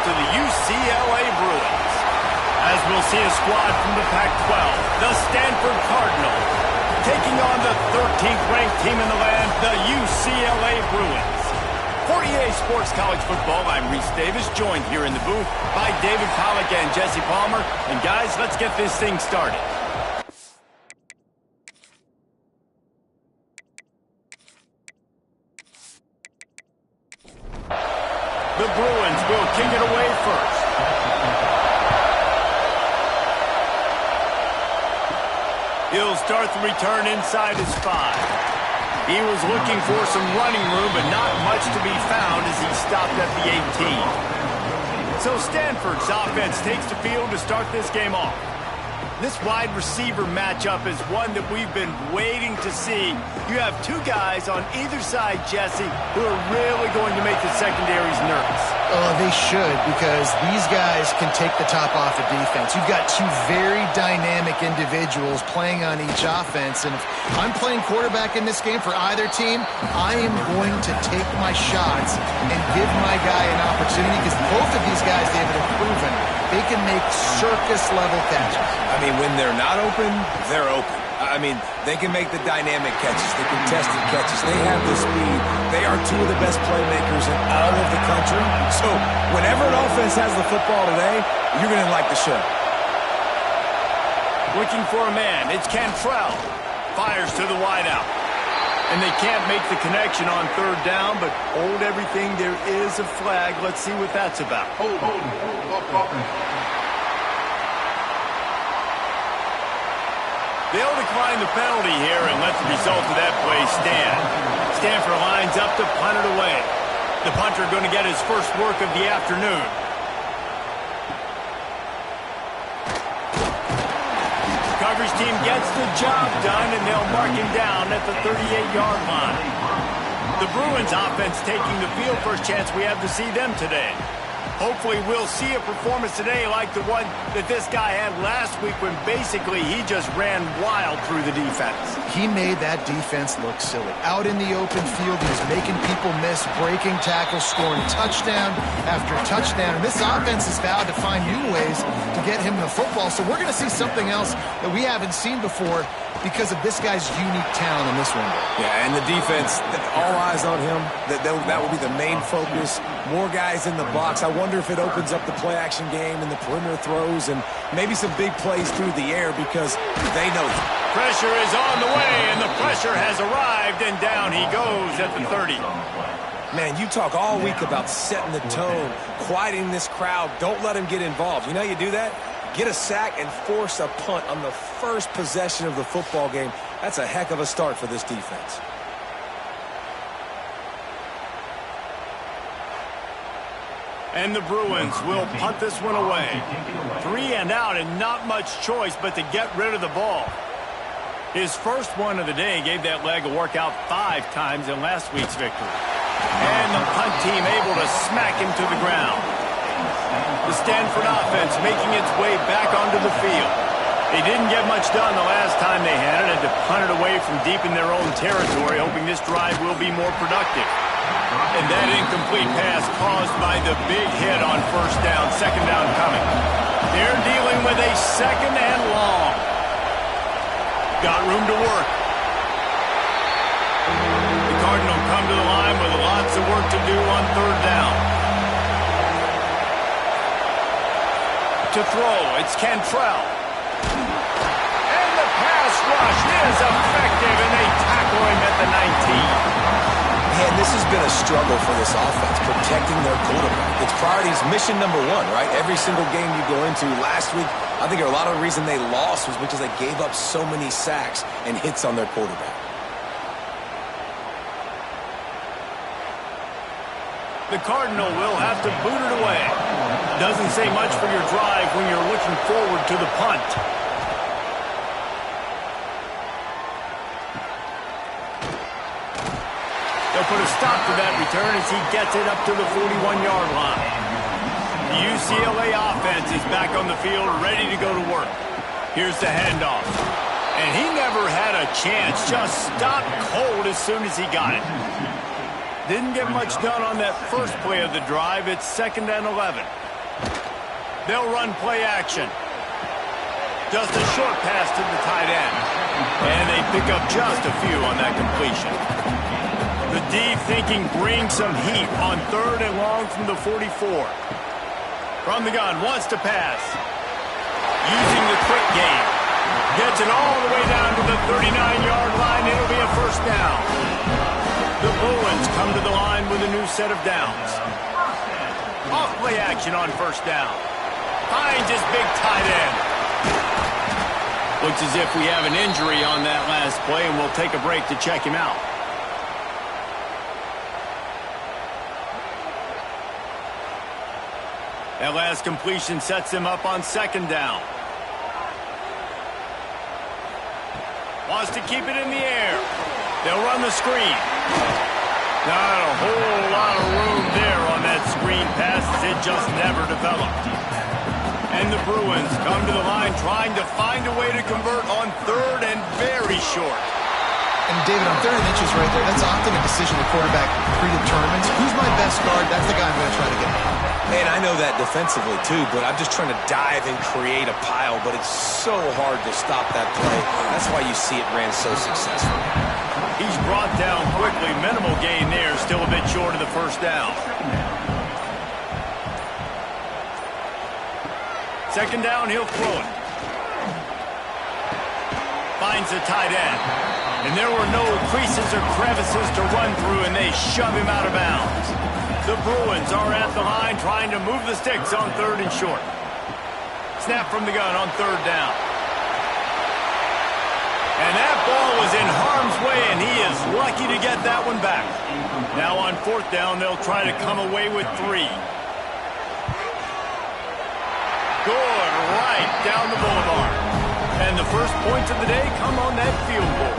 to the UCLA Bruins. As we'll see a squad from the Pac-12, the Stanford Cardinals, taking on the 13th ranked team in the land, the UCLA Bruins. For EA Sports College Football, I'm Reese Davis, joined here in the booth by David Pollack and Jesse Palmer. And guys, let's get this thing started. The Bruins will kick it away first. He'll start the return inside his 5. He was looking for some running room, but not much to be found as he stopped at the 18. So Stanford's offense takes the field to start this game off. This wide receiver matchup is one that we've been waiting to see. You have two guys on either side, Jesse, who are really going to make the secondaries nervous. Oh, they should, because these guys can take the top off the defense. You've got two very dynamic individuals playing on each offense, and if I'm playing quarterback in this game for either team, I am going to take my shots and give my guy an opportunity, because both of these guys, David, have proven they can make circus-level catches. I mean, when they're not open, they're open. I mean, they can make the dynamic catches, the contested catches. They have the speed. They are two of the best playmakers in all of the country. So whenever an offense has the football today, you're going to like the show. Looking for a man. It's Cantrell. Fires to the wideout. And they can't make the connection on third down, but hold everything. There is a flag. Let's see what that's about. Hold. They'll decline the penalty here and let the result of that play stand. Stanford lines up to punt it away. The punter going to get his first work of the afternoon. Coverage team gets the job done, and they'll mark him down at the 38-yard line. The Bruins offense taking the field, first chance we have to see them today. Hopefully we'll see a performance today like the one that this guy had last week when basically he just ran wild through the defense. He made that defense look silly. Out in the open field, he was making people miss, breaking tackles, scoring touchdown after touchdown. And this offense has vowed to find new ways to get him the football. So we're going to see something else that we haven't seen before because of this guy's unique talent in this window. Yeah, and the defense, all eyes on him. That will be the main focus. More guys in the box. I wonder if it opens up the play-action game and the perimeter throws and maybe some big plays through the air because they know it. Pressure is on the way, and the pressure has arrived, and down he goes at the 30. Man, you talk all week about setting the tone, quieting this crowd. Don't let him get involved. You know how you do that? Get a sack and force a punt on the first possession of the football game. That's a heck of a start for this defense. And the Bruins will punt this one away. 3 and out, and not much choice but to get rid of the ball. His first one of the day gave that leg a workout 5 times in last week's victory. And the punt team able to smack him to the ground. The Stanford offense making its way back onto the field. They didn't get much done the last time they had it, and to punt it away from deep in their own territory, hoping this drive will be more productive. And that incomplete pass caused by the big hit on first down, second down coming. They're dealing with a second and long. Got room to work. The Cardinals come to the line with lots of work to do on third down. To throw, it's Cantrell. And the pass rush is effective, and they tackle him at the 19. Man, this has been a struggle for this offense, protecting their quarterback. It's priorities, mission number 1, right? Every single game you go into. Last week, I think a lot of the reason they lost was because they gave up so many sacks and hits on their quarterback. The Cardinal will have to boot it away. Doesn't say much for your drive when you're looking forward to the punt. They'll put a stop to that return as he gets it up to the 41-yard line. The UCLA offense is back on the field, ready to go to work. Here's the handoff. And he never had a chance, just stopped cold as soon as he got it. Didn't get much done on that first play of the drive. It's 2nd and 11. They'll run play action. Just a short pass to the tight end. And they pick up just a few on that completion. The D thinking bring some heat on 3rd and long from the 44. From the gun, wants to pass. Using the quick game. Gets it all the way down to the 39-yard line. It'll be a first down. The Bruins come to the line with a new set of downs. Off play action on first down. Finds his big tight end. Looks as if we have an injury on that last play, and we'll take a break to check him out. That last completion sets him up on 2nd down. Wants to keep it in the air. They'll run the screen. Not a whole lot of room there on that screen pass, as it just never developed. And the Bruins come to the line trying to find a way to convert on 3rd and very short. And David, on 3rd and inches right there, that's often a decision the quarterback predetermines. Who's my best guard? That's the guy I'm going to try to get at. And I know that defensively too, but I'm just trying to dive and create a pile, but it's so hard to stop that play. That's why you see it ran so successful. He's brought down quickly. Minimal gain there, still a bit short of the first down. 2nd down, he'll throw it. Finds the tight end. And there were no creases or crevices to run through, and they shove him out of bounds. The Bruins are at the line trying to move the sticks on 3rd and short. Snap from the gun on 3rd down. And that ball was in harm's way, and he is lucky to get that one back. Now on 4th down, they'll try to come away with 3. Good, right down the boulevard. And the first points of the day come on that field goal.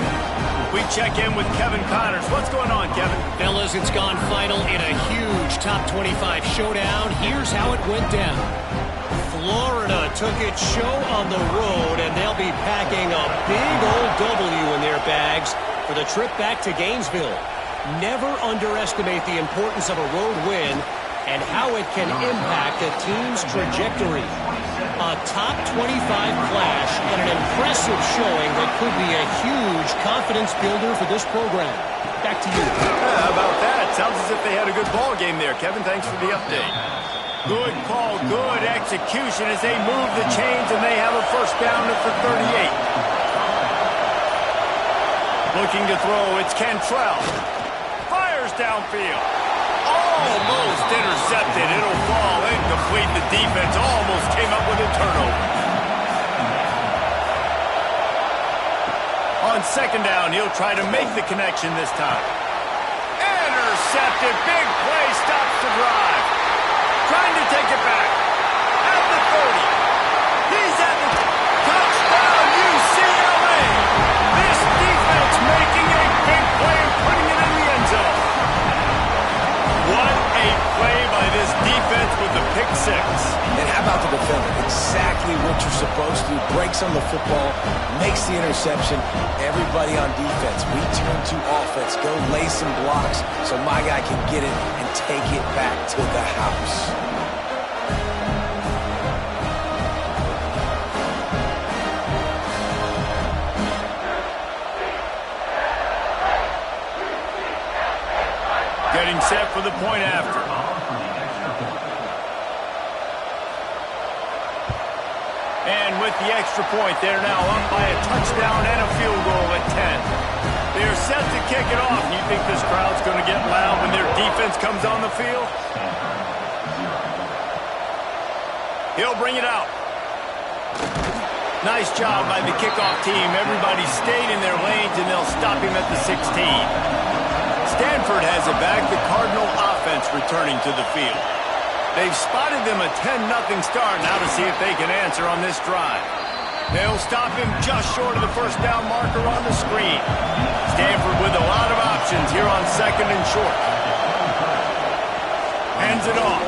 We check in with Kevin Connors. What's going on, Kevin? Fellas, it's gone final in a huge top 25 showdown. Here's how it went down. Florida took its show on the road, and they'll be packing a big old W in their bags for the trip back to Gainesville. Never underestimate the importance of a road win and how it can impact a team's trajectory. A top 25 clash and an impressive showing that could be a huge confidence builder for this program. Back to you. How about that? Sounds as if they had a good ball game there. Kevin, thanks for the update. Good call, good execution as they move the chains, and they have a first down at the 38. Looking to throw, it's Cantrell. Fires downfield. Almost intercepted. It'll fall incomplete. The defense almost came up with a turnover. On 2nd down, he'll try to make the connection this time. Intercepted. Big play. Stops the drive. Trying to take it back. At the 30. He's at the touchdown, UCLA. This defense making a big play and putting it in the end zone. What a play by this defense with the pick 6. And how about the defender? Exactly what you're supposed to do. Breaks on the football, makes the interception. Everybody on defense, we turn to offense. Go lay some blocks so my guy can get it and take it back to the house. Getting set for the point after. And with the extra point, they're now up by a touchdown and a field goal at 10. They're set to kick it off. You think this crowd's going to get loud when their defense comes on the field? He'll bring it out. Nice job by the kickoff team. Everybody stayed in their lanes, and they'll stop him at the 16. Stanford has it back. The Cardinal offense returning to the field. They've spotted them a 10-0 start. Now to see if they can answer on this drive. They'll stop him just short of the first down marker on the screen. Stanford with a lot of options here on 2nd and short. Hands it off.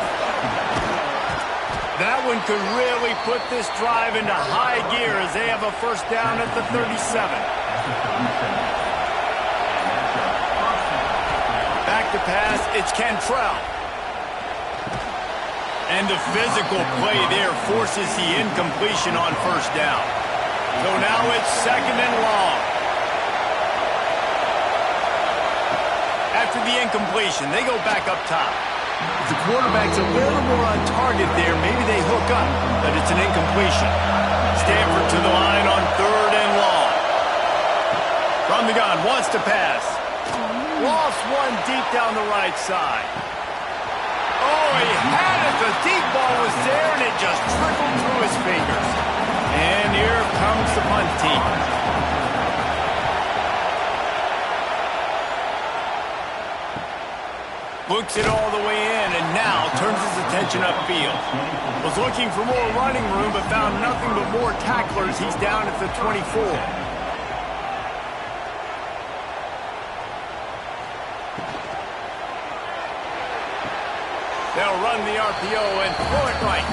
That one could really put this drive into high gear as they have a first down at the 37. Back to pass, it's Cantrell. And the physical play there forces the incompletion on first down. So now it's 2nd and long. After the incompletion, they go back up top. If the quarterback's a little more on target there, maybe they hook up, but it's an incompletion. Stanford to the line on 3rd and long. From the gun, wants to pass. Lost one deep down the right side. Oh, he had it. The deep ball was there, and it just trickled through his fingers. And here comes the punt team. Looks it all the way in, and now turns his attention upfield. Was looking for more running room, but found nothing but more tacklers. He's down at the 24. They'll run the RPO and throw it right.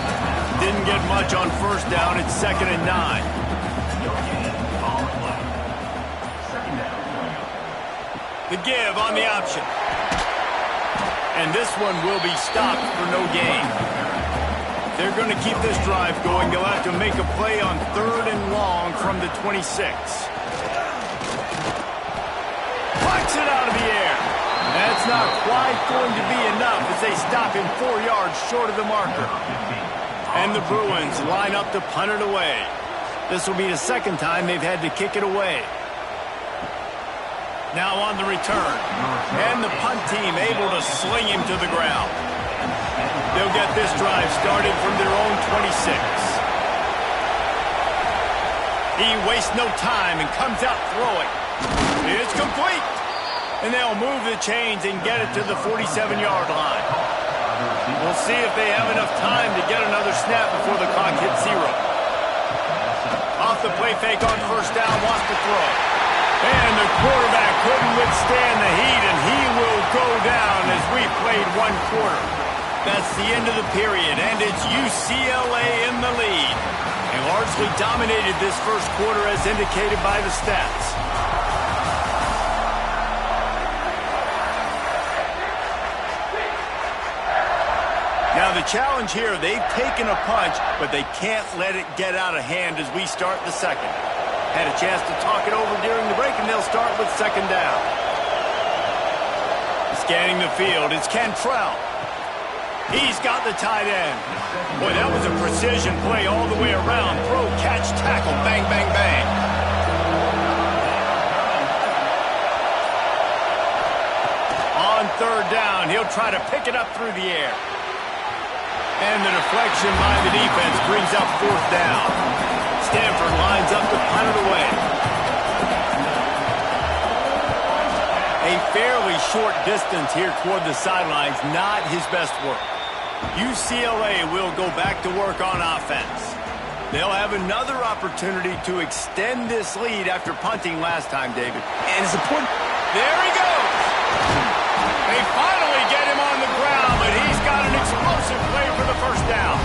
Didn't get much on first down. It's 2nd and 9. The give on the option. And this one will be stopped for no gain. They're going to keep this drive going. They'll have to make a play on 3rd and long from the 26. Plucks it out of the air. That's not quite going to be enough as they stop him 4 yards short of the marker. And the Bruins line up to punt it away. This will be the 2nd time they've had to kick it away. Now on the return. And the punt team able to sling him to the ground. They'll get this drive started from their own 26. He wastes no time and comes out throwing. It's complete. And they'll move the chains and get it to the 47-yard line. We'll see if they have enough time to get another snap before the clock hits 0. Off the play fake on first down, wants to throw. And the quarterback couldn't withstand the heat, and he will go down as we played 1 quarter. That's the end of the period, and it's UCLA in the lead. They largely dominated this first quarter as indicated by the stats. Now the challenge here, they've taken a punch, but they can't let it get out of hand as we start the 2nd. Had a chance to talk it over during the break, and they'll start with 2nd down. Scanning the field, it's Cantrell. He's got the tight end. Boy, that was a precision play all the way around. Throw, catch, tackle, bang, bang, bang. On 3rd down, he'll try to pick it up through the air. And the deflection by the defense brings up 4th down. Stanford lines up to punt it away. A fairly short distance here toward the sidelines, not his best work. UCLA will go back to work on offense. They'll have another opportunity to extend this lead after punting last time, David. And it's important. There he goes. They finally get him on the ground, but he's got an explosive play for the first down.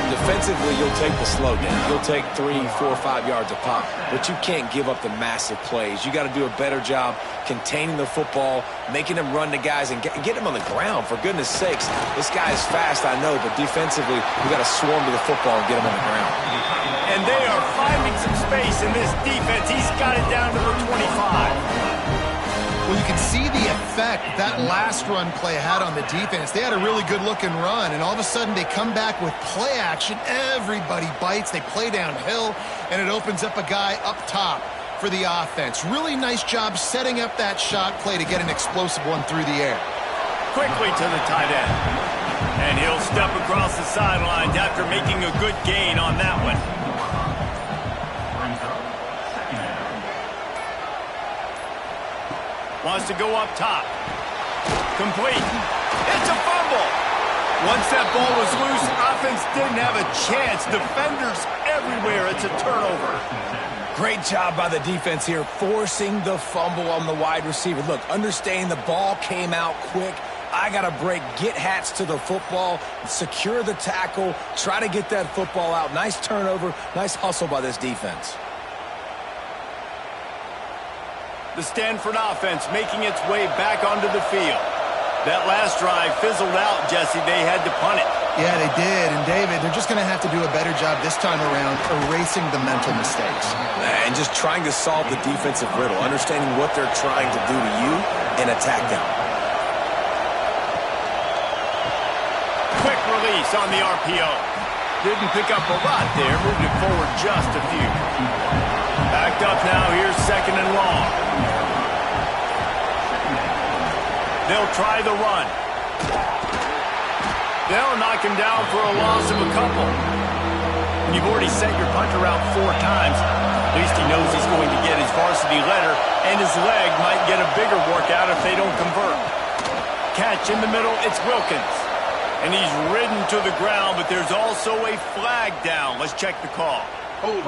Defensively, you'll take the slow down. You'll take 3, 4, 5 yards a pop, but you can't give up the massive plays. You got to do a better job containing the football, making them run to guys, and get them on the ground. For goodness sakes, this guy is fast, I know, but defensively, you got to swarm to the football and get him on the ground. And they are finding some space in this defense. He's got it down to the 25. Well, you can see the effect that last run play had on the defense. They had a really good-looking run, and all of a sudden they come back with play action. Everybody bites. They play downhill, and it opens up a guy up top for the offense. Really nice job setting up that shot play to get an explosive one through the air. Quickly to the tight end. And he'll step across the sidelines after making a good gain on that one. Wants to go up top. Complete. It's a fumble. Once that ball was loose, offense didn't have a chance. Defenders everywhere. It's a turnover. Great job by the defense here, forcing the fumble on the wide receiver. Look, understanding the ball came out quick. I got to break, get hats to the football, secure the tackle, try to get that football out. Nice turnover, nice hustle by this defense. The Stanford offense making its way back onto the field. That last drive fizzled out, Jesse. They had to punt it. Yeah, they did. And, David, they're just going to have to do a better job this time around erasing the mental mistakes. And just trying to solve the defensive riddle, understanding what they're trying to do to you and attack them. Quick release on the RPO. Didn't pick up a lot there. Moved it forward just a few. Backed up now. Here's second and long. They'll try the run. They'll knock him down for a loss of a couple. And you've already sent your punter out 4 times. At least he knows he's going to get his varsity letter, and his leg might get a bigger workout if they don't convert. Catch in the middle, it's Wilkins. And he's ridden to the ground, but there's also a flag down. Let's check the call. Hold.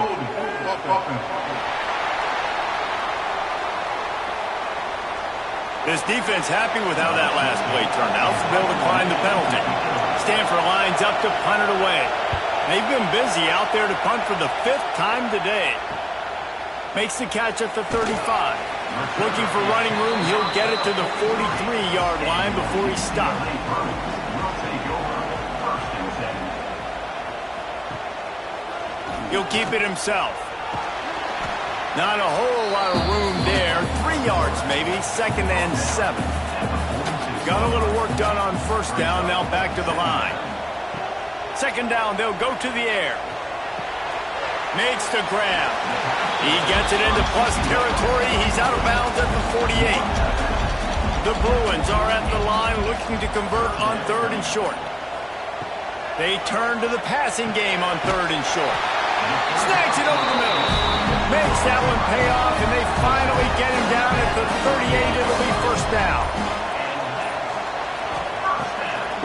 This defense happy with how that last play turned out, so they'll decline the penalty. Stanford lines up to punt it away. They've been busy out there to punt for the 5th time today. Makes the catch at the 35. Looking for running room, he'll get it to the 43-yard line before he's stopped. He'll keep it himself. Not a whole lot of room there. 3 yards maybe, 2nd and 7. Got a little work done on 1st down, now back to the line. 2nd down, they'll go to the air. Makes the grab. He gets it into plus territory. He's out of bounds at the 48. The Bruins are at the line looking to convert on 3rd and short. They turn to the passing game on 3rd and short. Snags it over the middle. Makes that one pay off, and they finally get him down at the 38. It'll be 1st down.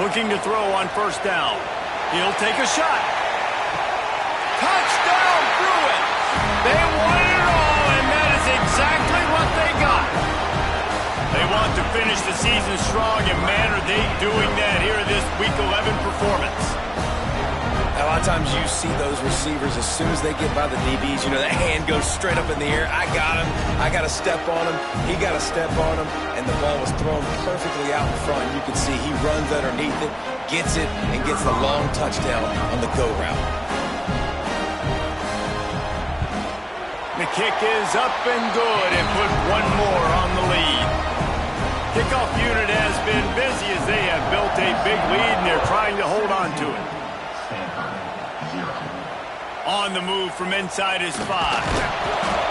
Looking to throw on 1st down. He'll take a shot. Touchdown, Bruins! They won it all, and that is exactly what they got. They want to finish the season strong, and man, are they doing that here in this Week 11 performance. A lot of times you see those receivers, as soon as they get by the DBs, you know, that hand goes straight up in the air. I got him. I got to step on him. He got to step on him. And the ball was thrown perfectly out in front. You can see he runs underneath it, gets it, and gets the long touchdown on the go route. The kick is up and good, and put one more on the lead. Kickoff unit has been busy as they have built a big lead, and they're trying to hold on to it. On the move from inside his 5.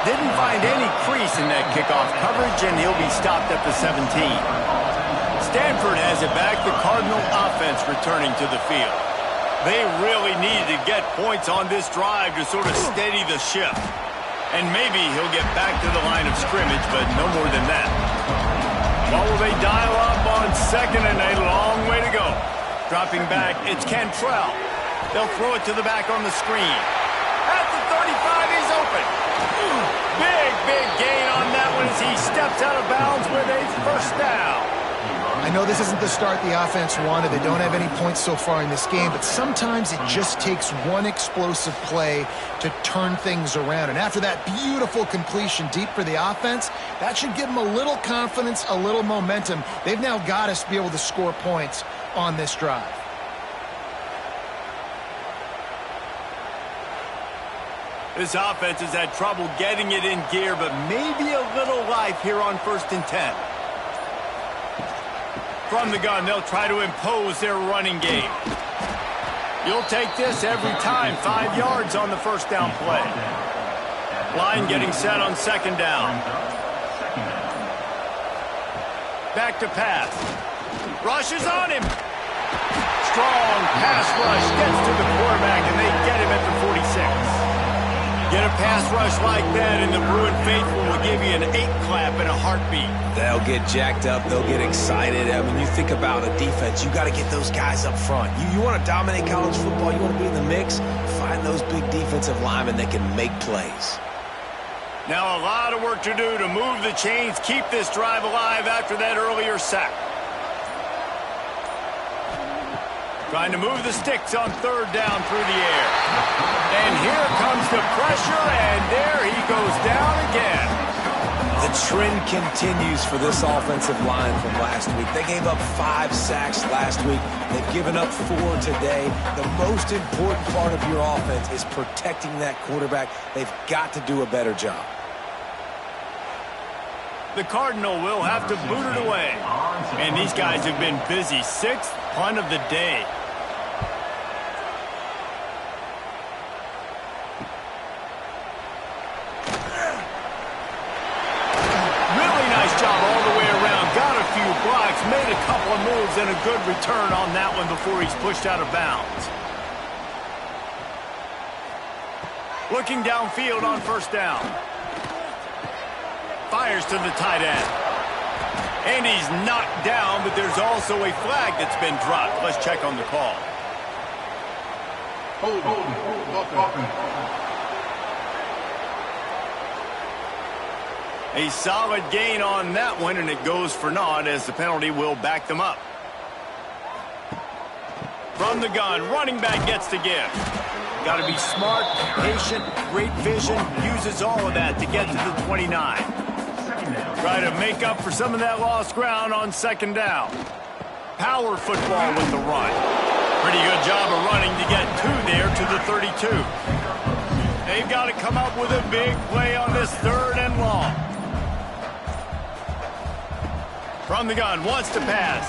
Didn't find any crease in that kickoff coverage, and he'll be stopped at the 17. Stanford has it back, the Cardinal offense returning to the field. They really need to get points on this drive to sort of steady the ship. And maybe he'll get back to the line of scrimmage, but no more than that. What will they dial up on 2nd and a long way to go? Dropping back, it's Cantrell. They'll throw it to the back on the screen. At the 35, he's open. Big gain on that one as he steps out of bounds with a 1st down. I know this isn't the start the offense wanted. They don't have any points so far in this game, but sometimes it just takes one explosive play to turn things around. And after that beautiful completion deep for the offense, that should give them a little confidence, a little momentum. They've now got us to be able to score points on this drive. This offense has had trouble getting it in gear, but maybe a little life here on 1st and 10. From the gun, they'll try to impose their running game. You'll take this every time. 5 yards on the 1st down play. Line getting set on 2nd down. Back to pass. Rush is on him. Strong pass rush gets to the quarterback, and they get him at the 46. Get a pass rush like that, and the Bruin faithful will give you an 8-clap and a heartbeat. They'll get jacked up. They'll get excited. I mean, you think about a defense, you got to get those guys up front. You want to dominate college football, you want to be in the mix, find those big defensive linemen that can make plays. Now a lot of work to do to move the chains, keep this drive alive after that earlier sack. Trying to move the sticks on 3rd down through the air. And here comes the pressure, and there he goes down again. The trend continues for this offensive line from last week. They gave up 5 sacks last week. They've given up 4 today. The most important part of your offense is protecting that quarterback. They've got to do a better job. The Cardinal will have to boot it away. And these guys have been busy. 6th punt of the day. Blocks, made a couple of moves and a good return on that one before he's pushed out of bounds. Looking downfield on first down. Fires to the tight end. And he's knocked down, but there's also a flag that's been dropped. Let's check on the call. A solid gain on that one, and it goes for naught as the penalty will back them up. From the gun, running back gets to give. Got to be smart, patient, great vision, uses all of that to get to the 29. Try to make up for some of that lost ground on second down. Power football with the run. Pretty good job of running to get 2 there to the 32. They've got to come up with a big play on this 3rd and long. From the gun, wants to pass.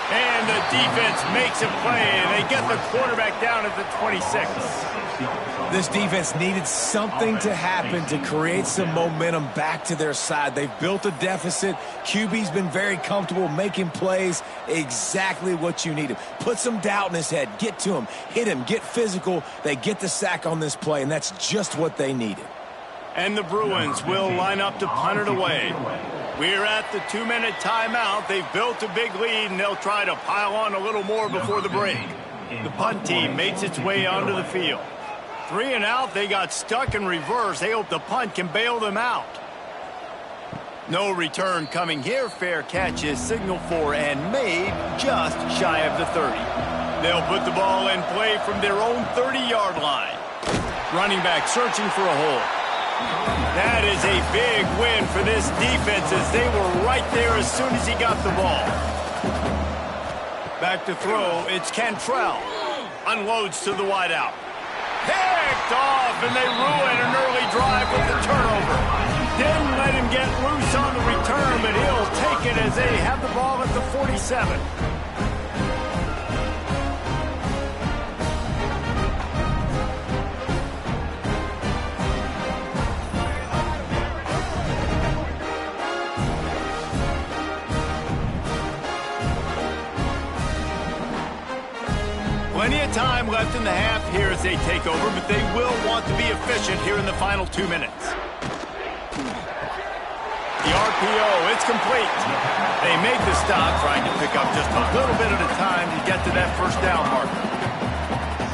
And the defense makes a play, and they get the quarterback down at the 26. This defense needed something to happen to create some momentum back to their side. They've built a deficit. QB's been very comfortable making plays. Exactly what you needed. Put some doubt in his head. Get to him. Hit him. Get physical. They get the sack on this play, and that's just what they needed. And the Bruins will line up to punt it away. We're at the 2-minute timeout. They've built a big lead, and they'll try to pile on a little more before the break. The punt team makes its way onto the field. 3 and out, they got stuck in reverse. They hope the punt can bail them out. No return coming here. Fair catch is signaled for and made just shy of the 30. They'll put the ball in play from their own 30-yard line. Running back searching for a hole. That is a big win for this defense as they were right there as soon as he got the ball. Back to throw, it's Cantrell. Unloads to the wideout. Picked off, and they ruin an early drive with the turnover. Didn't let him get loose on the return, but he'll take it as they have the ball at the 47. Plenty of time left in the half here as they take over, but they will want to be efficient here in the final 2 minutes. The RPO, it's complete. They make the stop, trying to pick up just a little bit at a time to get to that first down marker.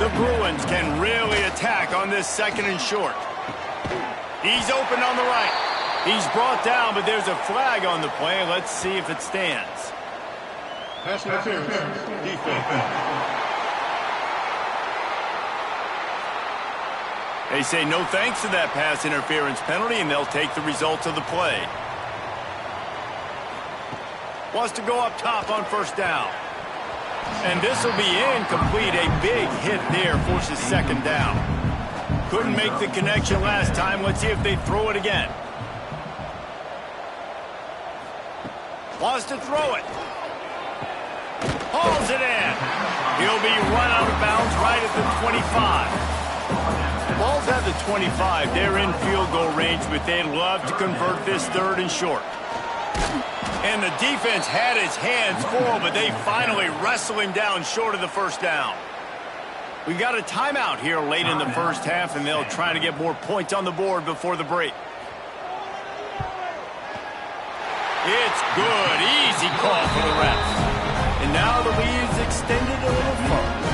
The Bruins can really attack on this 2nd and short. He's open on the right. He's brought down, but there's a flag on the play. Let's see if it stands. Pass interference. Defense. They say no thanks to that pass interference penalty, and they'll take the results of the play. Wants to go up top on first down. And this will be incomplete. A big hit there forces 2nd down. Couldn't make the connection last time. Let's see if they throw it again. Wants to throw it. Hauls it in. He'll be run out of bounds right at the 25. Ball's at the 25. They're in field goal range, but they'd love to convert this 3rd and short. And the defense had his hands full, but they finally wrestle him down short of the first down. We got a timeout here late in the first half, and they'll try to get more points on the board before the break. It's good. Easy call for the refs. And now the lead is extended a little further.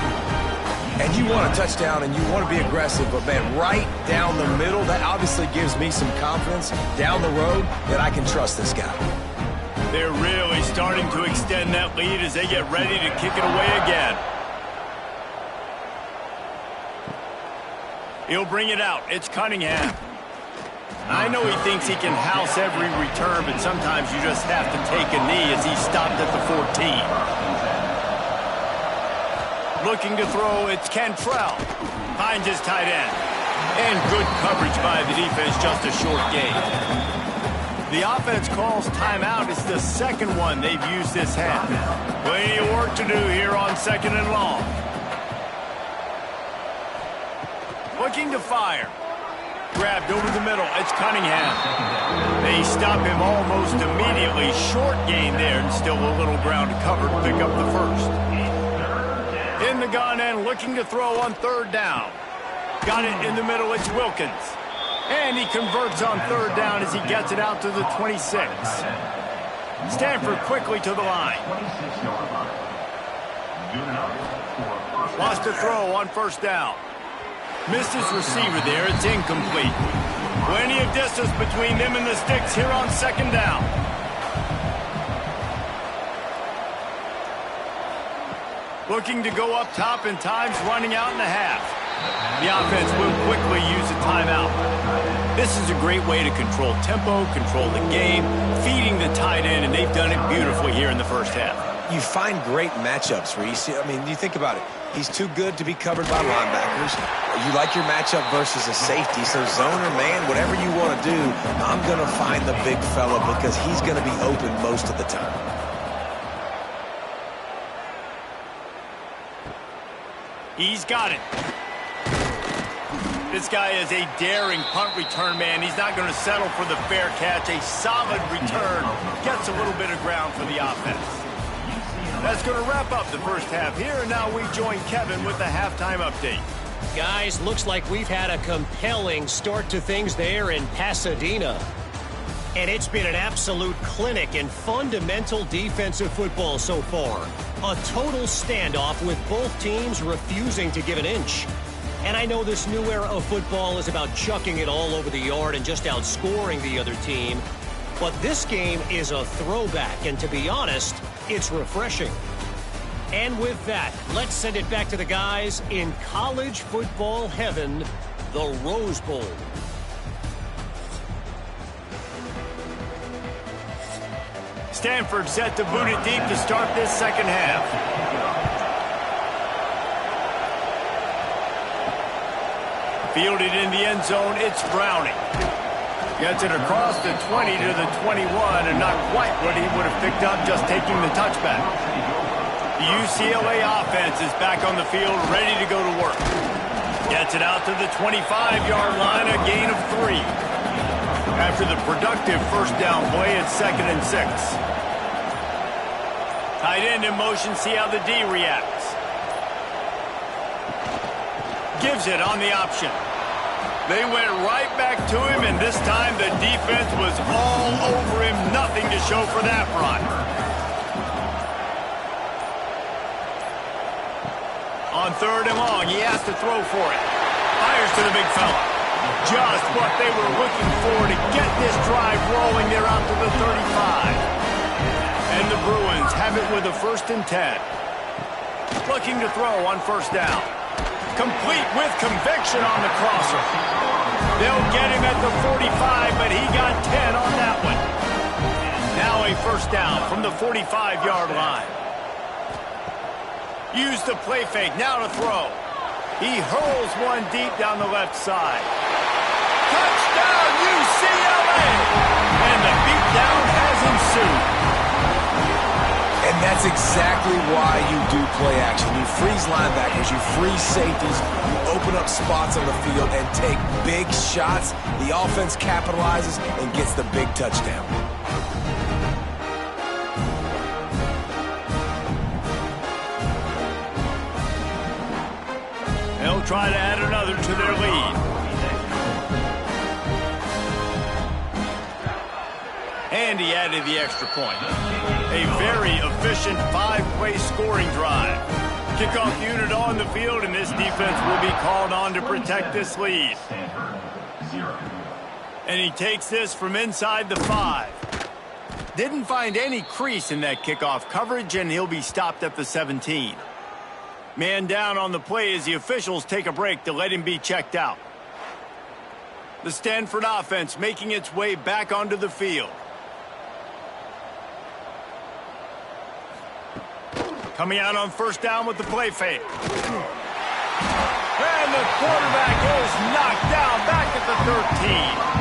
And you want a touchdown and you want to be aggressive, but, man, right down the middle, that obviously gives me some confidence down the road that I can trust this guy. They're really starting to extend that lead as they get ready to kick it away again. He'll bring it out. It's Cunningham. I know he thinks he can house every return, but sometimes you just have to take a knee as he stopped at the 14. Looking to throw, it's Cantrell. Finds his tight end. And good coverage by the defense, just a short gain. The offense calls timeout. It's the second one they've used this half. Plenty of work to do here on 2nd and long. Looking to fire. Grabbed over the middle. It's Cunningham. They stop him almost immediately. Short gain there and still a little ground to cover to pick up the first. In the gun and looking to throw on 3rd down. Got it in the middle. It's Wilkins. And he converts on 3rd down as he gets it out to the 26. Stanford quickly to the line. Wants to throw on 1st down. Missed his receiver there. It's incomplete. Plenty of distance between them and the sticks here on 2nd down. Looking to go up top and time's running out in the half. The offense will quickly use a timeout. This is a great way to control tempo, control the game, feeding the tight end, and they've done it beautifully here in the first half. You find great matchups where you see, you think about it. He's too good to be covered by linebackers. You like your matchup versus a safety, so zone or man, whatever you want to do, I'm going to find the big fella because he's going to be open most of the time. He's got it. This guy is a daring punt return man. He's not going to settle for the fair catch. A solid return. Gets a little bit of ground for the offense. That's going to wrap up the first half here, and now we join Kevin with the halftime update. Guys, looks like we've had a compelling start to things there in Pasadena. And it's been an absolute clinic in fundamental defensive football so far. A total standoff with both teams refusing to give an inch. And I know this new era of football is about chucking it all over the yard and just outscoring the other team. But this game is a throwback, and to be honest, it's refreshing. And with that, let's send it back to the guys in college football heaven, the Rose Bowl. Stanford set to boot it deep to start this second half. Fielded in the end zone, it's Browning. Gets it across the 20 to the 21, and not quite what he would have picked up just taking the touchback. The UCLA offense is back on the field, ready to go to work. Gets it out to the 25-yard line, a gain of 3. After the productive first down play, it's 2nd and 6. Tight end in motion, see how the D reacts. Gives it on the option. They went right back to him, and this time the defense was all over him. Nothing to show for that run. On 3rd and long, he has to throw for it. Fires to the big fella. Just what they were looking for to get this drive rolling. They're out to the 35. And the Bruins have it with a 1st and 10. Looking to throw on 1st down. Complete with conviction on the crosser. They'll get him at the 45, but he got 10 on that one. Now a 1st down from the 45-yard line. Use the play fake, now to throw. He hurls one deep down the left side. Touchdown, UCLA! And the beatdown has ensued. And that's exactly why you do play action. You freeze linebackers, you freeze safeties, you open up spots on the field and take big shots. The offense capitalizes and gets the big touchdown. They'll try to add another to their lead. And he added the extra point. A very efficient 5-play scoring drive. Kickoff unit on the field, and this defense will be called on to protect this lead. And he takes this from inside the 5. Didn't find any crease in that kickoff coverage, and he'll be stopped at the 17. Man down on the play as the officials take a break to let him be checked out. The Stanford offense making its way back onto the field. Coming out on first down with the play fake. And the quarterback is knocked down back at the 13.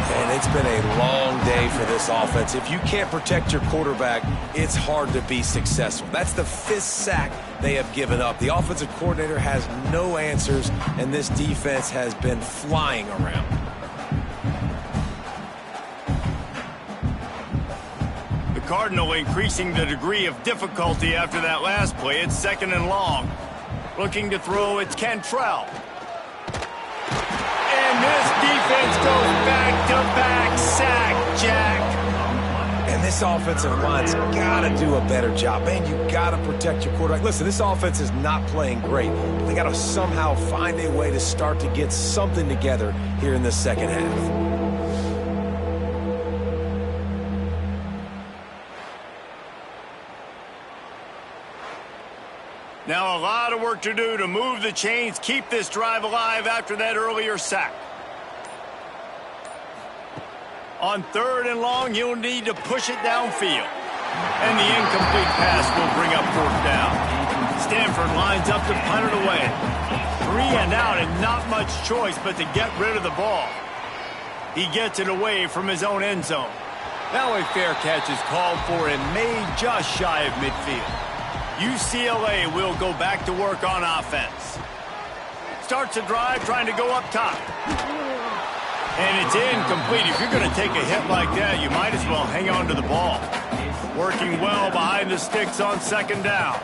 And it's been a long day for this offense. If you can't protect your quarterback, it's hard to be successful. That's the 5th sack they have given up. The offensive coordinator has no answers, and this defense has been flying around. The Cardinal increasing the degree of difficulty after that last play. It's 2nd and long. Looking to throw, it's Cantrell. And this defense goes back-to-back sack, Jack. And this offensive line's got to do a better job. Man, you got to protect your quarterback. Listen, this offense is not playing great, but they got to somehow find a way to start to get something together here in the second half. Now a lot of work to do to move the chains, keep this drive alive after that earlier sack. On 3rd and long, you'll need to push it downfield. And the incomplete pass will bring up 4th down. Stanford lines up to punt it away. 3 and out and not much choice but to get rid of the ball. He gets it away from his own end zone. Now a fair catch is called for and made just shy of midfield. UCLA will go back to work on offense. Starts a drive trying to go up top. And it's incomplete. If you're going to take a hit like that, you might as well hang on to the ball. Working well behind the sticks on 2nd down.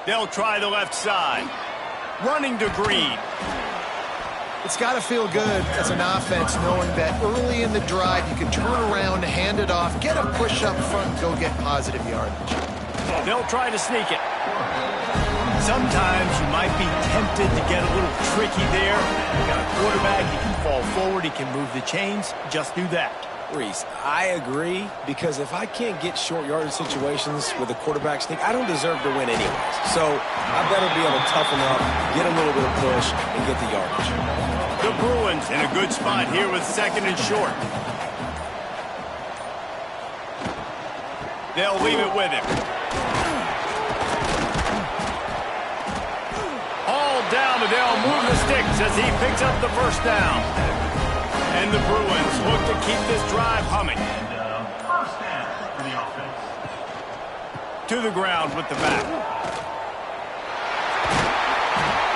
They'll try the left side. Running to Green. It's got to feel good as an offense knowing that early in the drive you can turn around, hand it off, get a push up front, and go get positive yardage. They'll try to sneak it. Sometimes you might be tempted to get a little tricky there. You got a quarterback, he can fall forward, he can move the chains. Just do that. Reese, I agree, because if I can't get short yardage situations with a quarterback sneak, I don't deserve to win anyways. So I better be able to toughen up, get a little bit of push, and get the yardage. The Bruins in a good spot here with 2nd and short. They'll leave it with him. All down, but they'll move the sticks as he picks up the 1st down. And the Bruins look to keep this drive humming. First down for the offense. To the ground with the back.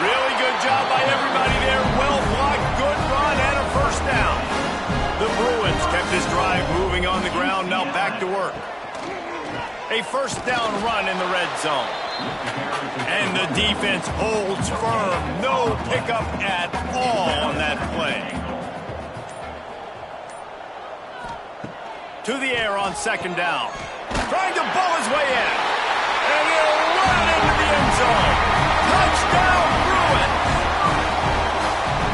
Really good job by everybody there. Well blocked, good run, and a 1st down. The Bruins kept this drive moving on the ground, now back to work. A 1st down run in the red zone. And the defense holds firm. No pickup at all on that play. To the air on 2nd down. Trying to bowl his way in. And he'll run into the end zone. Touchdown, Bruins!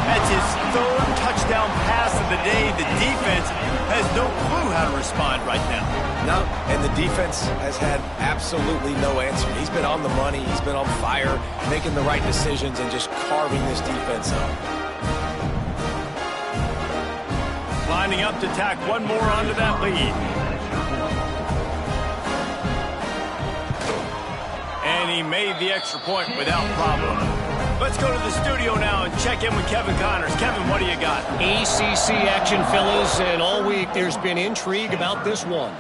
That's his 3rd touchdown pass of the day. The defense has no clue how to respond right now. No, and the defense has had absolutely no answer. He's been on the money. He's been on fire, making the right decisions and just carving this defense up. Lining up to tack one more onto that lead. And he made the extra point without problem. Let's go to the studio now and check in with Kevin Connors. Kevin, what do you got? ACC action, fellas, and all week there's been intrigue about this one.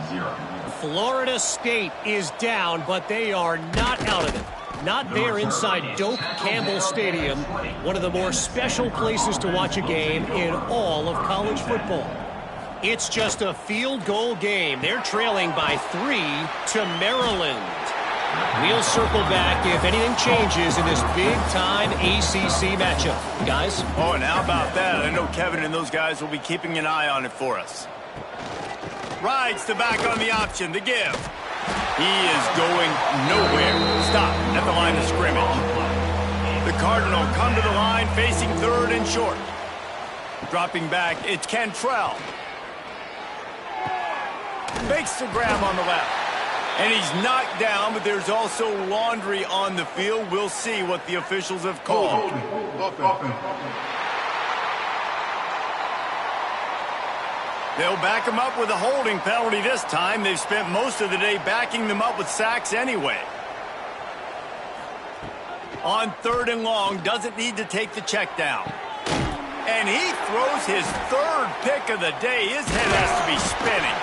Florida State is down, but they are not out of it. Not there inside Doak Campbell Stadium, one of the more special places to watch a game in all of college football. It's just a field goal game. They're trailing by 3 to Maryland. We'll circle back if anything changes in this big-time ACC matchup. Guys? Oh, and how about that? I know Kevin and those guys will be keeping an eye on it for us. Rides the back on the option, the give. He is going nowhere. Stop at the line of scrimmage. The Cardinal come to the line facing 3rd and short. Dropping back, it's Cantrell. Makes the grab on the left. And he's knocked down, but there's also laundry on the field. We'll see what the officials have called. They'll back him up with a holding penalty this time. They've spent most of the day backing them up with sacks anyway. On 3rd and long, doesn't need to take the check down. And he throws his 3rd pick of the day. His head has to be spinning.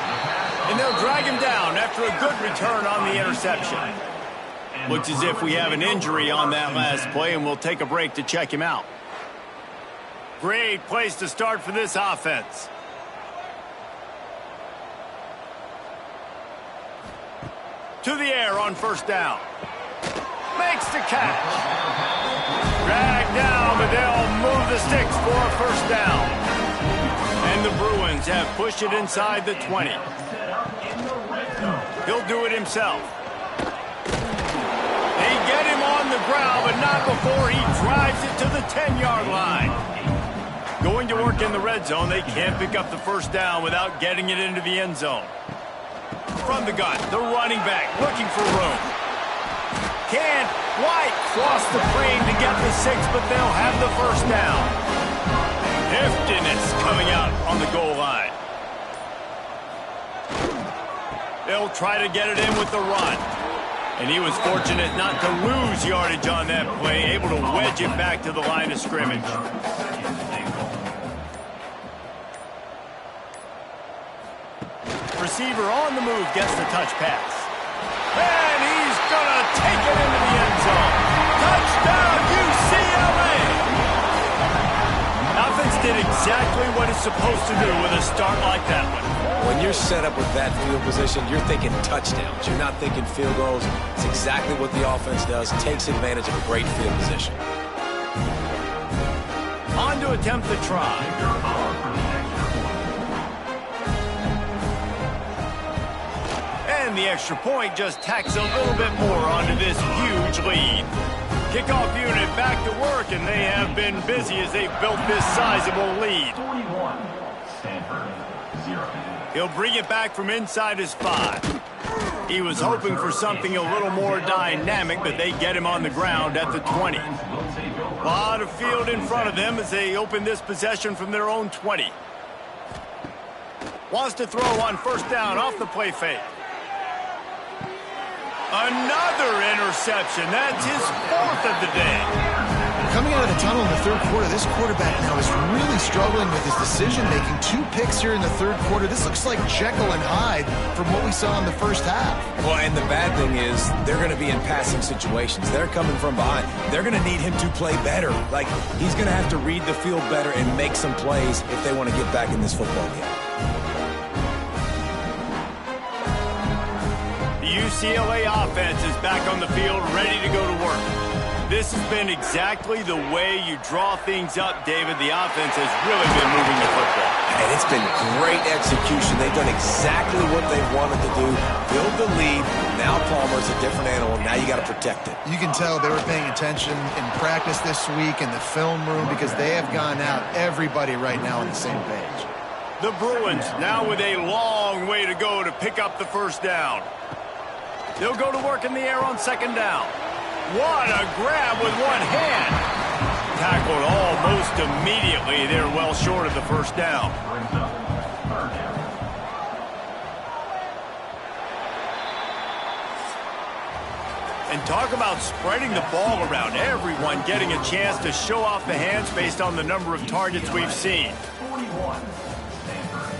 And they'll drag him down after a good return on the interception. Looks as if we have an injury on that last play, and we'll take a break to check him out. Great place to start for this offense. To the air on 1st down. Makes the catch. Drag down, but they'll move the sticks for a 1st down. And the Bruins have pushed it inside the 20. He'll do it himself. They get him on the ground, but not before he drives it to the 10-yard line. Going to work in the red zone, they can't pick up the 1st down without getting it into the end zone. From the gun, the running back looking for room. Can't quite cross the frame to get the 6, but they'll have the 1st down. Heftiness coming out on the goal line. They'll try to get it in with the run. And he was fortunate not to lose yardage on that play, able to wedge it back to the line of scrimmage. Receiver on the move gets the touch pass. And he's going to take it into the end zone. Touchdown, UCLA! Offense did exactly what it's supposed to do with a start like that one. When you're set up with that field position, you're thinking touchdowns. You're not thinking field goals. It's exactly what the offense does. Takes advantage of a great field position. On to attempt the try. And the extra point just tacks a little bit more onto this huge lead. Kickoff unit back to work, and they have been busy as they built this sizable lead. 41, Stanford, 0. He'll bring it back from inside his 5. He was hoping for something a little more dynamic, but they get him on the ground at the 20. A lot of field in front of them as they open this possession from their own 20. Wants to throw on 1st down off the play fake. Another interception. That's his 4th of the day. Coming out of the tunnel in the 3rd quarter, this quarterback now is really struggling with his decision-making. 2 picks here in the 3rd quarter. This looks like Jekyll and Hyde from what we saw in the 1st half. Well, and the bad thing is they're going to be in passing situations. They're coming from behind. They're going to need him to play better. Like, he's going to have to read the field better and make some plays if they want to get back in this football game. The UCLA offense is back on the field, ready to go to work. This has been exactly the way you draw things up, David. The offense has really been moving the football. And it's been great execution. They've done exactly what they wanted to do. Build the lead. Now Palmer's a different animal. Now you got to protect it. You can tell they were paying attention in practice this week in the film room because they have gone out, everybody right now on the same page. The Bruins now with a long way to go to pick up the 1st down. They'll go to work in the air on 2nd down. What a grab with one hand. Tackled almost immediately. They're well short of the 1st down. And talk about spreading the ball around. Everyone getting a chance to show off the hands based on the number of targets we've seen. 41, Stanford,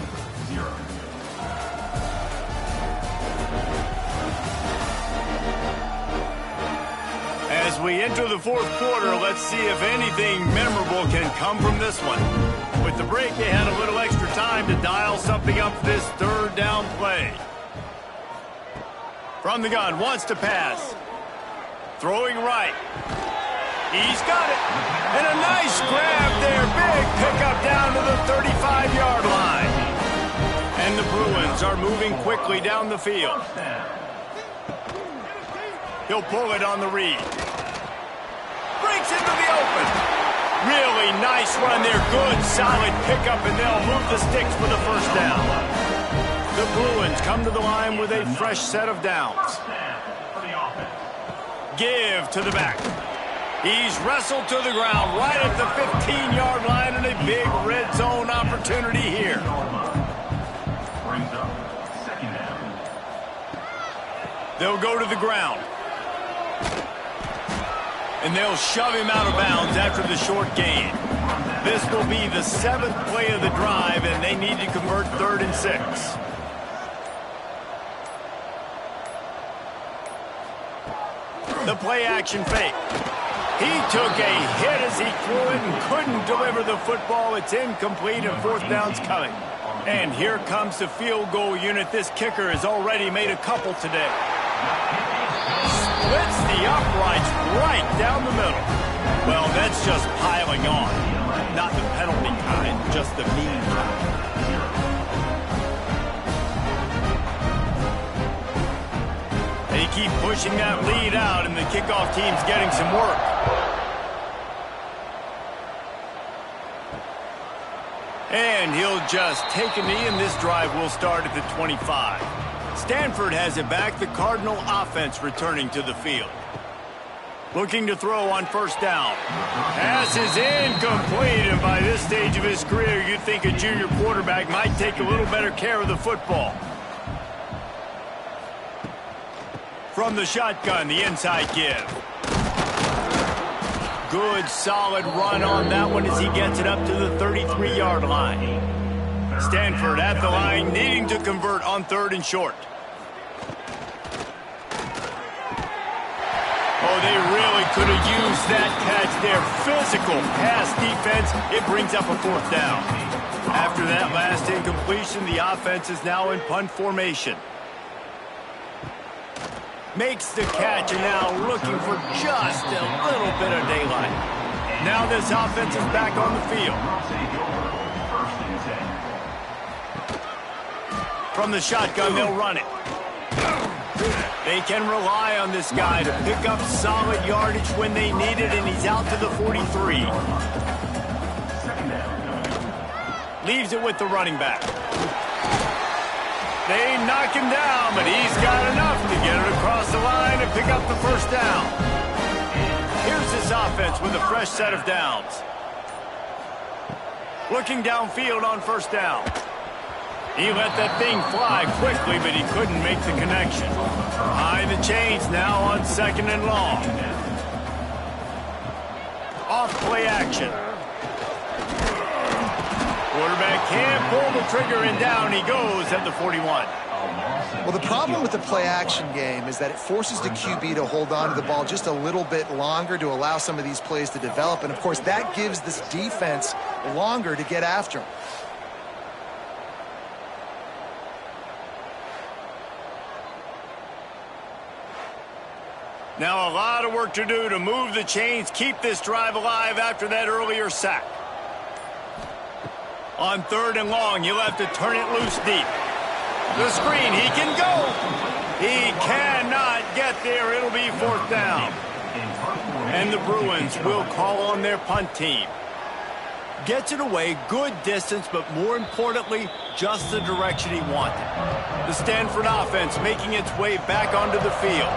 0. As we enter the 4th quarter, let's see if anything memorable can come from this one. With the break, they had a little extra time to dial something up for this 3rd down play. From the gun, wants to pass. Throwing right. He's got it. And a nice grab there. Big pickup down to the 35-yard line. And the Bruins are moving quickly down the field. He'll pull it on the read. Breaks into the open. Really nice run there. Good, solid pickup, and they'll move the sticks for the 1st down. The Bruins come to the line with a fresh set of downs. Give to the back. He's wrestled to the ground right at the 15-yard line, and a big red zone opportunity here. They'll go to the ground. And they'll shove him out of bounds after the short gain. This will be the 7th play of the drive, and they need to convert 3rd and 6. The play action fake. He took a hit as he threw it and couldn't deliver the football. It's incomplete and 4th down's coming. And here comes the field goal unit. This kicker has already made a couple today. Splits the uprights right down the middle. Well, that's just piling on. Not the penalty kind, just the mean kind. They keep pushing that lead out, and the kickoff team's getting some work. And he'll just take a knee, and this drive will start at the 25. Stanford has it back. The Cardinal offense returning to the field. Looking to throw on 1st down. Pass is incomplete, and by this stage of his career, you'd think a junior quarterback might take a little better care of the football. From the shotgun, the inside give. Good, solid run on that one as he gets it up to the 33-yard line. Stanford at the line, needing to convert on 3rd and short. Oh, they really could have used that catch there. Physical pass defense. It brings up a 4th down. After that last incompletion, the offense is now in punt formation. Makes the catch, and now looking for just a little bit of daylight. Now this offense is back on the field. From the shotgun, they'll run it. They can rely on this guy to pick up solid yardage when they need it, and he's out to the 43. Leaves it with the running back. They knock him down, but he's got enough to get it across the line and pick up the 1st down. Here's this offense with a fresh set of downs. Looking downfield on 1st down. He let that thing fly quickly, but he couldn't make the connection. Behind the chains now on 2nd and long. Off play action. Quarterback can't pull the trigger, and down he goes at the 41. Well, the problem with the play-action game is that it forces the QB to hold on to the ball just a little bit longer to allow some of these plays to develop. And, of course, that gives this defense longer to get after him. Now a lot of work to do to move the chains, keep this drive alive after that earlier sack. On 3rd and long, you'll have to turn it loose deep. The screen, he can go. He cannot get there. It'll be 4th down. And the Bruins will call on their punt team. Gets it away, good distance, but more importantly, just the direction he wanted. The Stanford offense making its way back onto the field.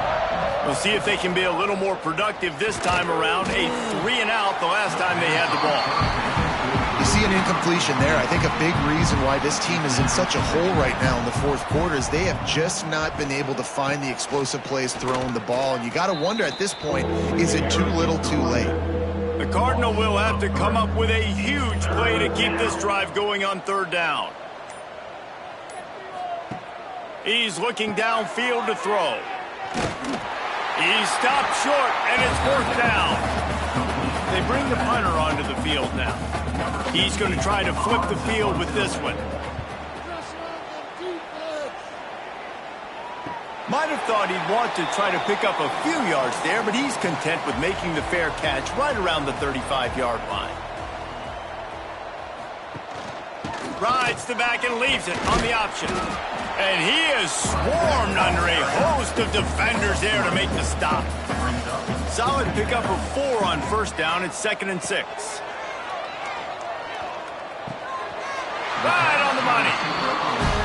We'll see if they can be a little more productive this time around. A 3-and-out the last time they had the ball. You see an incompletion there. I think a big reason why this team is in such a hole right now in the 4th quarter is they have just not been able to find the explosive plays throwing the ball. And you got to wonder at this point, is it too little too late? The Cardinal will have to come up with a huge play to keep this drive going on 3rd down. He's looking downfield to throw. He stopped short, and it's 4th down. They bring the punter onto the field now. He's going to try to flip the field with this one. Might have thought he'd want to try to pick up a few yards there, but he's content with making the fair catch right around the 35-yard line. Rides the back and leaves it on the option. And he is swarmed under a host of defenders there to make the stop. Solid pickup of 4 on 1st down. It's 2nd and 6. Right on the money.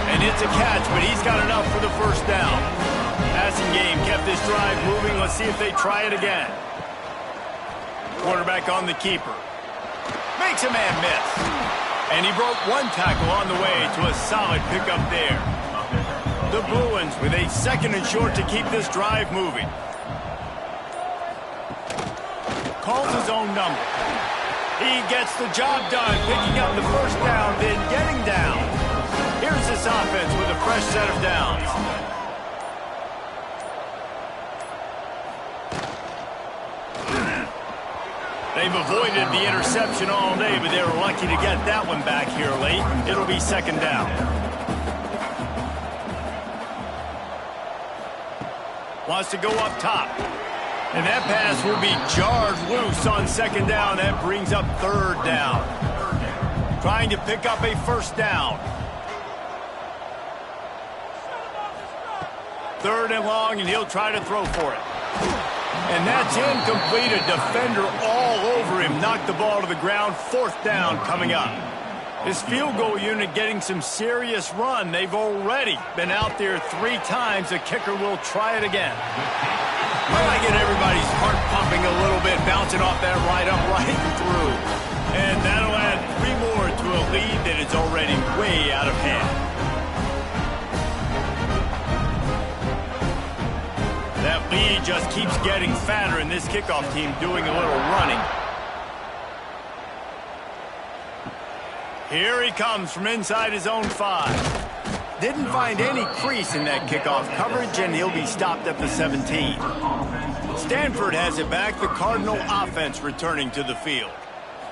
And it's a catch, but he's got enough for the 1st down. Passing game kept this drive moving. Let's see if they try it again. Quarterback on the keeper. Makes a man miss. And he broke one tackle on the way to a solid pickup there. The Bruins with a 2nd and short to keep this drive moving. Calls his own number. He gets the job done, picking up the first down, then getting down. Here's this offense with a fresh set of downs. They've avoided the interception all day, but they were lucky to get that one back here late. It'll be 2nd down. Wants to go up top. And that pass will be jarred loose on 2nd down. That brings up 3rd down. Trying to pick up a 1st down. 3rd and long, and he'll try to throw for it. And that's incomplete. A defender all over him. Knocked the ball to the ground. 4th down coming up. This field goal unit getting some serious run. They've already been out there 3 times. The kicker will try it again. Well, I get everybody's heart pumping a little bit, bouncing off that right up, right through. And that'll add 3 more to a lead that is already way out of hand. That lead just keeps getting fatter, and this kickoff team doing a little running. Here he comes from inside his own 5. Didn't find any crease in that kickoff coverage, and he'll be stopped at the 17. Stanford has it back, the Cardinal offense returning to the field.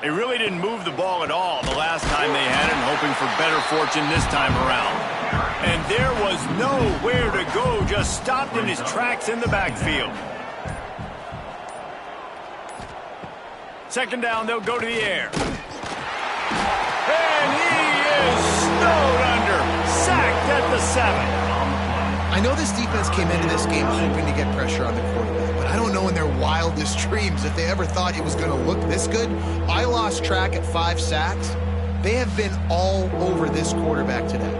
They really didn't move the ball at all the last time they had it, hoping for better fortune this time around. And there was nowhere to go, just stopped in his tracks in the backfield. 2nd down, they'll go to the air. And he is snowed under, sacked at the 7. I know this defense came into this game hoping to get pressure on the quarterback, but I don't know in their wildest dreams if they ever thought it was going to look this good. I lost track at 5 sacks. They have been all over this quarterback today.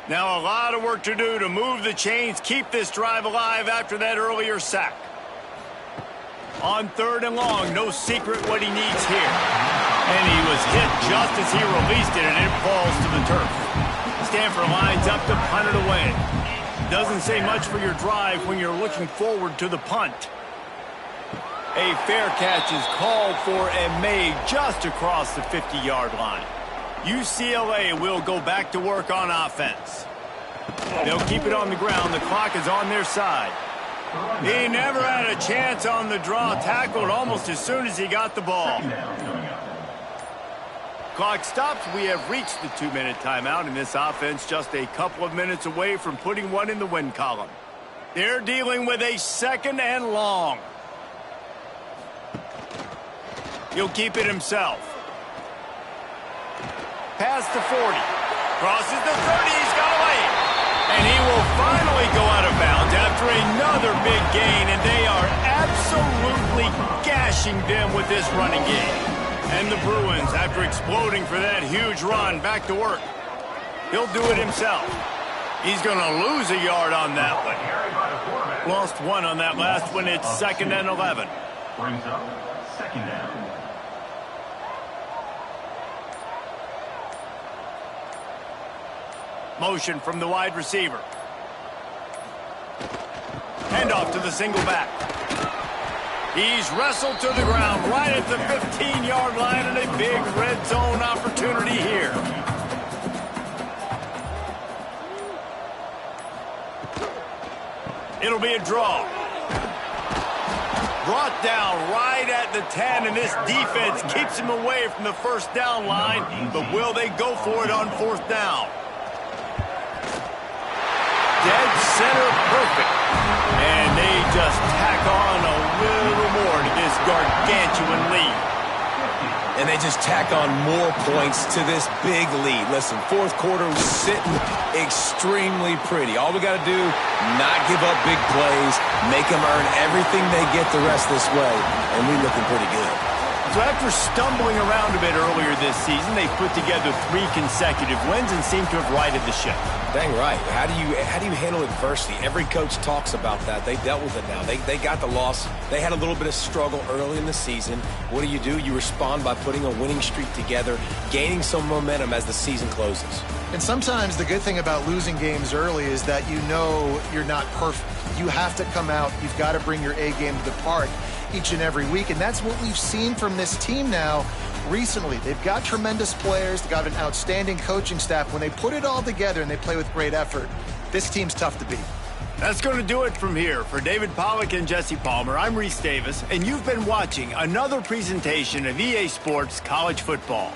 Now a lot of work to do to move the chains, keep this drive alive after that earlier sack. On 3rd and long, no secret what he needs here. And he was hit just as he released it, and it falls to the turf. Stanford lines up to punt it away. Doesn't say much for your drive when you're looking forward to the punt. A fair catch is called for and made just across the 50-yard line. UCLA will go back to work on offense. They'll keep it on the ground. The clock is on their side. He never had a chance on the draw. Tackled almost as soon as he got the ball. Clock stops. We have reached the 2-minute timeout, and this offense just a couple of minutes away from putting one in the win column. They're dealing with a 2nd and long. He'll keep it himself. Past the 40. Crosses the 30. He's got away. And he will finally go out of bounds after another big gain, and they are absolutely gashing them with this running game. And the Bruins, after exploding for that huge run, back to work. He'll do it himself. He's going to lose a yard on that one. Lost 1 on that last one. It's 2nd and 11. Brings up 2nd down. Motion from the wide receiver. Handoff to the single back. He's wrestled to the ground right at the 15-yard line, and a big red zone opportunity here. It'll be a draw. Brought down right at the 10, and this defense keeps him away from the 1st down line, but will they go for it on 4th down? Dead center perfect. And they just tack on a little more to this gargantuan lead. And they just tack on more points to this big lead. Listen, 4th quarter was sitting extremely pretty. All we got to do, not give up big plays, make them earn everything they get the rest this way, and we're looking pretty good. So after stumbling around a bit earlier this season, they've put together 3 consecutive wins and seem to have righted the ship. Dang right. How do you handle adversity? Every coach talks about that. They dealt with it now. They got the loss. They had a little bit of struggle early in the season. What do? You respond by putting a winning streak together, gaining some momentum as the season closes. And sometimes the good thing about losing games early is that you know you're not perfect. You have to come out. You've got to bring your A game to the park each and every week, and that's what we've seen from this team now recently. They've got tremendous players. They've got an outstanding coaching staff. When they put it all together and they play with great effort, this team's tough to beat. That's going to do it from here. For David Pollack and Jesse Palmer, I'm Reese Davis, and you've been watching another presentation of EA Sports College Football.